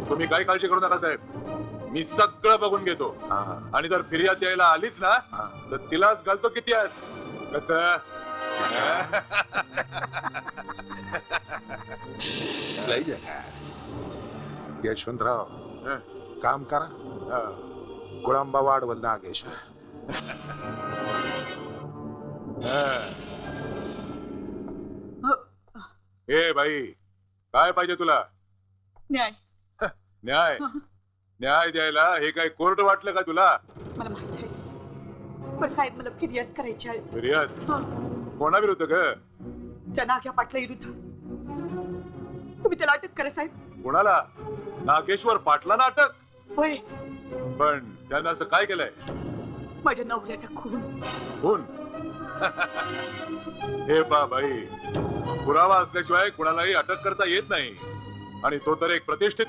तुम्ही काही काळजी करू नका साहेब, मी सगळं बघून घेतो. आणि जर फिर्याद द्यायला आलीच ना तर तिलाच घालतो किती आहेत कस. यशवंतराव काम करा, गुळांबा वाढवल नागेश्वर. ए बाई, काय पाहिजे तुला? न्याय. न्याय? न्याय द्यायला हे काय कोर्ट वाटलं का तुला? मला माहित आहे, पण साहेब मला फिर्याद करायची आहे. फिर्याद कोणाविरुद्ध ग? त्या नाग्या पाटला विरुद्ध. तुम्ही त्याला अटक करा साहेब. कोणाला? नागेश्वर पाटलांना अटक? होय. पण त्यानं असं काय केलंय? माझ्या नवऱ्याचा खून. खून? हे पा बाई, पुरावा असल्याशिवाय कुणालाही अटक करता येत नाही, आणि तो तर एक प्रतिष्ठित